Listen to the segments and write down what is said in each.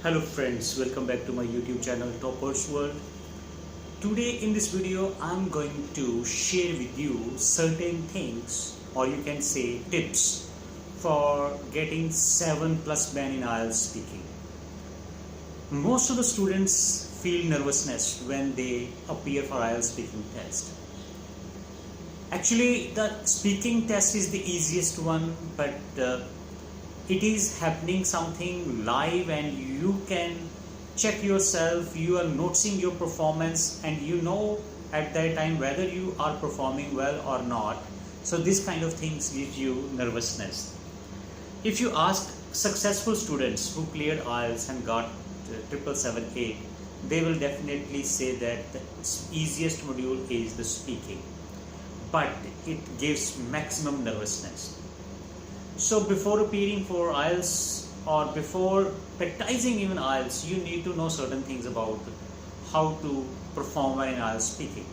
Hello friends, welcome back to my YouTube channel Toppers World. Today in this video I'm going to share with you certain things, or you can say tips, for getting 7+ band in IELTS speaking. Most of the students feel nervousness when they appear for IELTS speaking test. Actually, the speaking test is the easiest one, but it is happening something live and you can check yourself, you are noticing your performance and you know at that time whether you are performing well or not. So this kind of things gives you nervousness. If you ask successful students who cleared IELTS and got 777-8, they will definitely say that the easiest module is the speaking, but it gives maximum nervousness. So before appearing for IELTS or before practicing even IELTS, you need to know certain things about how to perform well in IELTS speaking.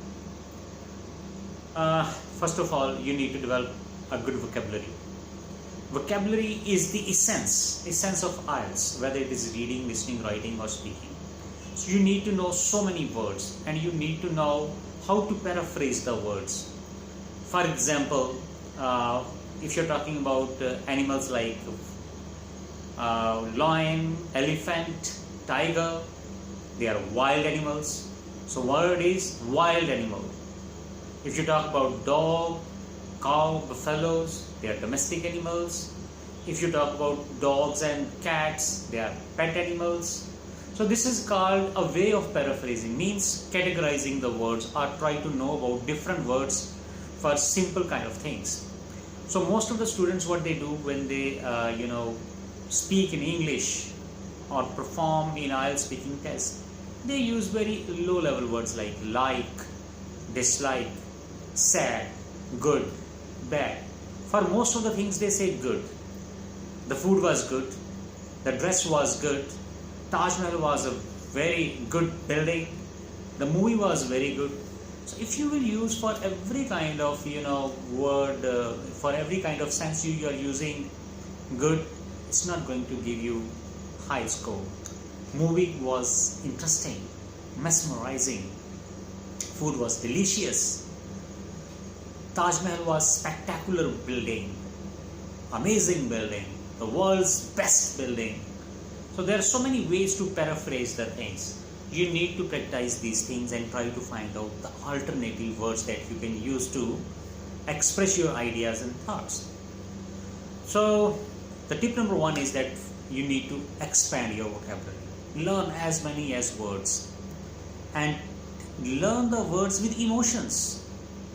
First of all, you need to develop a good vocabulary. Vocabulary is the essence of IELTS, whether it is reading, listening, writing or speaking. So you need to know so many words and you need to know how to paraphrase the words. For example, if you're talking about animals like lion, elephant, tiger, they are wild animals. So word is wild animal. If you talk about dog, cow, buffaloes, they are domestic animals. If you talk about dogs and cats, they are pet animals. So this is called a way of paraphrasing, means categorizing the words or try to know about different words for simple kind of things. So most of the students, what they do when they speak in English or perform in IELTS speaking test, they use very low level words like, dislike, sad, good, bad. For most of the things they say good. The food was good, the dress was good, Taj Mahal was a very good building, the movie was very good. So if you will use for every kind of word, for every kind of sense you are using good, it's not going to give you high score. Movie was interesting, mesmerizing, food was delicious, Taj Mahal was spectacular building, amazing building, the world's best building. So there are so many ways to paraphrase the things. You need to practice these things and try to find out the alternative words that you can use to express your ideas and thoughts. So the tip number one is that you need to expand your vocabulary. Learn as many as words and learn the words with emotions.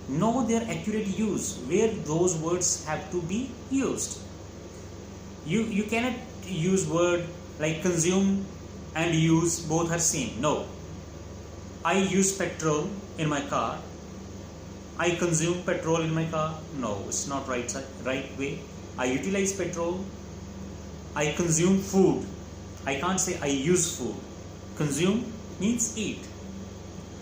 Know their accurate use, where those words have to be used. You cannot use word like consume and use both are same. No. I use petrol in my car. I consume petrol in my car. No, it's not right way. I utilize petrol. I consume food. I can't say I use food. Consume means eat.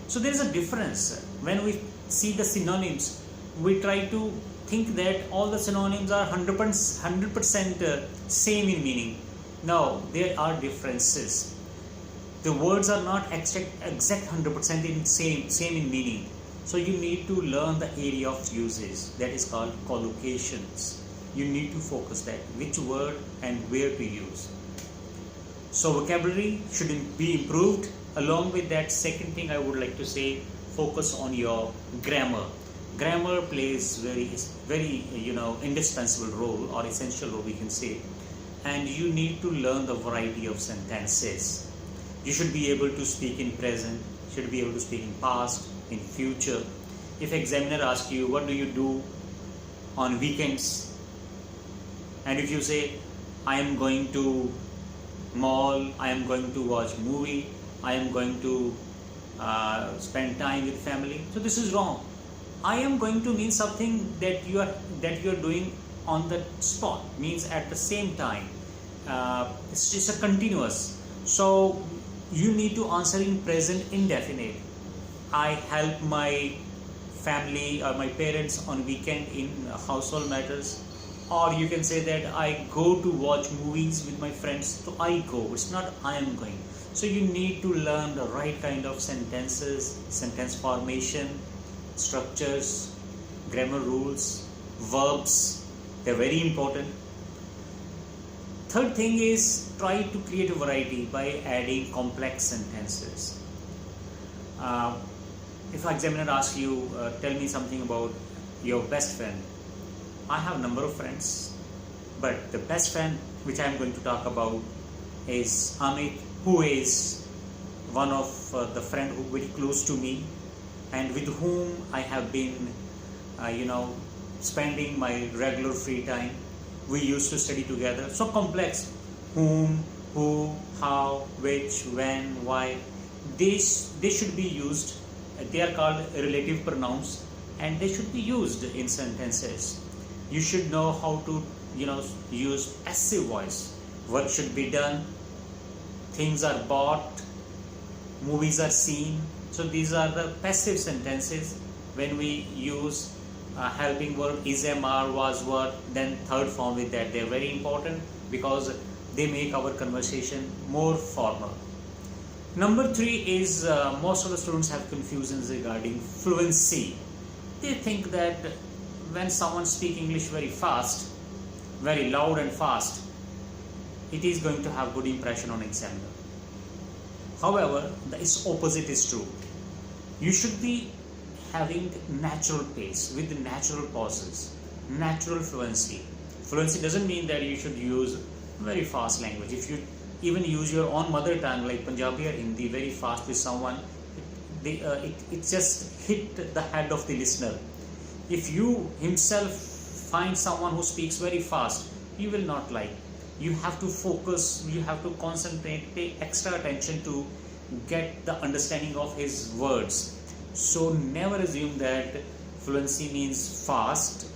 So there is a difference. When we see the synonyms, we try to think that all the synonyms are 100% same in meaning. No, there are differences. The words are not exact 100% in same in meaning. So you need to learn the area of usage, that is called collocations. You need to focus that which word and where to use. So vocabulary should be improved. Along with that, second thing I would like to say, focus on your grammar. Grammar plays very indispensable role or essential role, we can say. And you need to learn the variety of sentences. You should be able to speak in present, should be able to speak in past, in future. If examiner asks you, what do you do on weekends? And if you say, I am going to mall, I am going to watch movie, I am going to spend time with family. So this is wrong. I am going to mean something that you are doing on the spot, means at the same time. It's just a continuous. So you need to answer in present indefinite. I help my family or my parents on weekend in household matters. or you can say that I go to watch movies with my friends. So I go, it's not I am going. So you need to learn the right kind of sentences, sentence formation, structures, grammar rules, verbs. They're very important. Third thing is try to create a variety by adding complex sentences. If an examiner asks you, tell me something about your best friend. I have a number of friends, but the best friend which I am going to talk about is Amit, who is one of the friend who very close to me and with whom I have been, spending my regular free time. We used to study together. So complex. Whom, who, how, which, when, why. They should be used. They are called relative pronouns, and they should be used in sentences. You should know how to, use passive voice. Work should be done. Things are bought. Movies are seen. So these are the passive sentences. When we use helping verb is, am, are, was, were, then third form with that. They are very important because they make our conversation more formal. Number 3 is most of the students have confusions regarding fluency. They think that when someone speaks English very fast, very loud and fast, it is going to have good impression on examiner. However, its opposite is true. You should be having natural pace with natural pauses, natural fluency. Fluency doesn't mean that you should use very fast language. If you even use your own mother tongue like Punjabi or Hindi very fast with someone, it just hit the head of the listener. If you himself find someone who speaks very fast, you will not like. You have to focus, you have to concentrate, pay extra attention to get the understanding of his words. So never assume that fluency means fast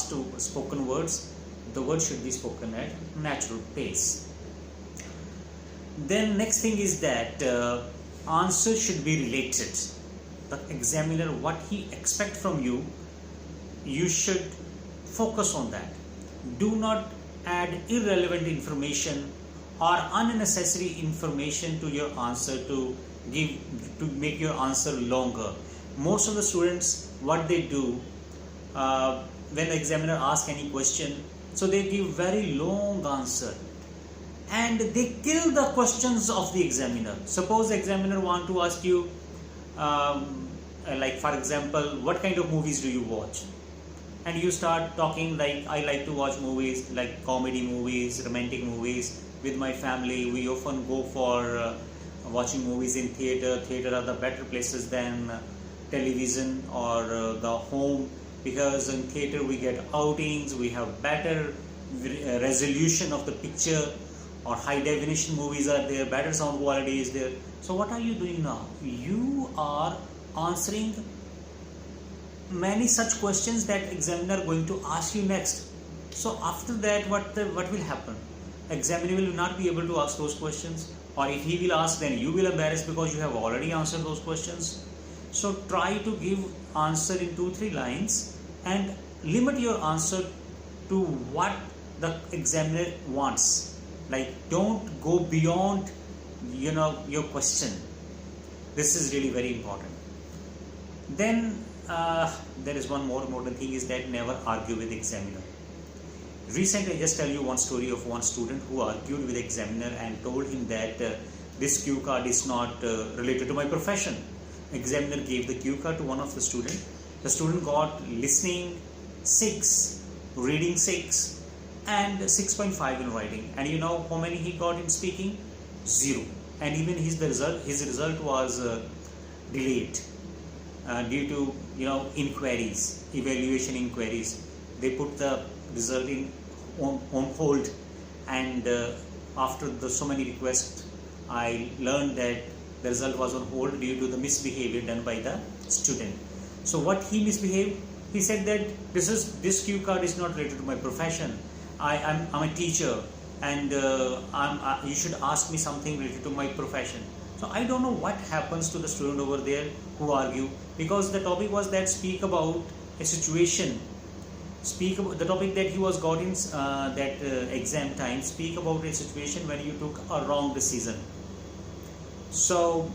to spoken words. The word should be spoken at natural pace. Then next thing is that answer should be related. The examiner, what he expects from you, you should focus on that. Do not add irrelevant information or unnecessary information to your answer to make your answer longer. Most of the students, what they do when the examiner asks any question, so they give very long answer and they kill the questions of the examiner. Suppose the examiner want to ask you like for example, what kind of movies do you watch? And you start talking like, I like to watch movies like comedy movies, romantic movies with my family. We often go for watching movies in theater. Theater are the better places than television or the home, because in theater we get outings, we have better resolution of the picture, or high definition movies are there, better sound quality is there. So what are you doing now? You are answering many such questions that examiner going to ask you next. So after that, what will happen? Examiner will not be able to ask those questions, or if he will ask, then you will embarrass because you have already answered those questions. So try to give answer in 2-3 lines and limit your answer to what the examiner wants. Like, don't go beyond your question. This is really very important. Then there is one more important thing, is that never argue with examiner. Recently, I just tell you one story of one student who argued with the examiner and told him that this cue card is not related to my profession. Examiner gave the cue card to one of the students. The student got listening 6, reading 6, and 6.5 in writing. And you know how many he got in speaking? 0. And even his result was delayed due to inquiries, evaluation inquiries. They put the result on hold, and after so many requests, I learned that the result was on hold due to the misbehavior done by the student. So what he misbehaved? He said that this cue card is not related to my profession. I'm a teacher, and you should ask me something related to my profession. So I don't know what happens to the student over there who argue, because the topic was that speak about a situation Speak about the topic that he was got in that exam time. Speak about a situation when you took a wrong decision. So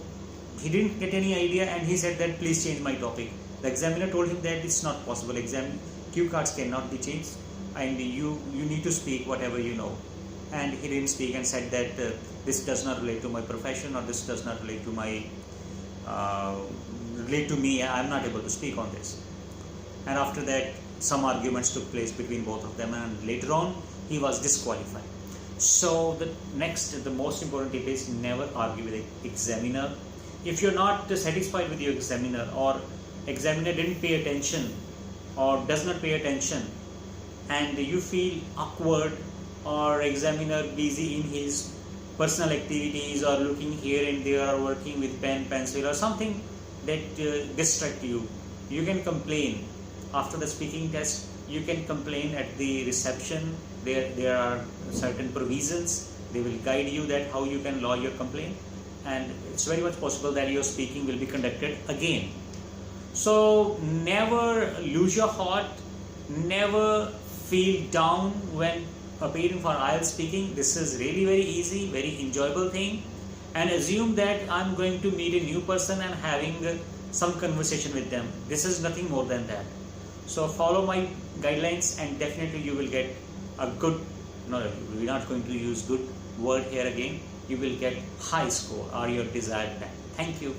he didn't get any idea, and he said that please change my topic. The examiner told him that it's not possible. Exam cue cards cannot be changed, and you need to speak whatever you know. And he didn't speak and said that this does not relate to my profession, or this does not relate to my relate to me. I'm not able to speak on this. And after that, some arguments took place between both of them, and later on he was disqualified. So the most important tip is never argue with the examiner. If you're not satisfied with your examiner, or examiner didn't pay attention or does not pay attention, and you feel awkward, or examiner busy in his personal activities, or looking here and there, or working with pen, pencil, or something that distract you, you can complain. After the speaking test, you can complain at the reception. There are certain provisions. They will guide you that how you can lodge your complaint, and it's very much possible that your speaking will be conducted again. So never lose your heart, never feel down when appearing for IELTS speaking. This is really very easy, very enjoyable thing, and assume that I'm going to meet a new person and having some conversation with them. This is nothing more than that. So follow my guidelines, and definitely you will get a good, no, we're not going to use good word here again, you will get high score or your desired band. Thank you.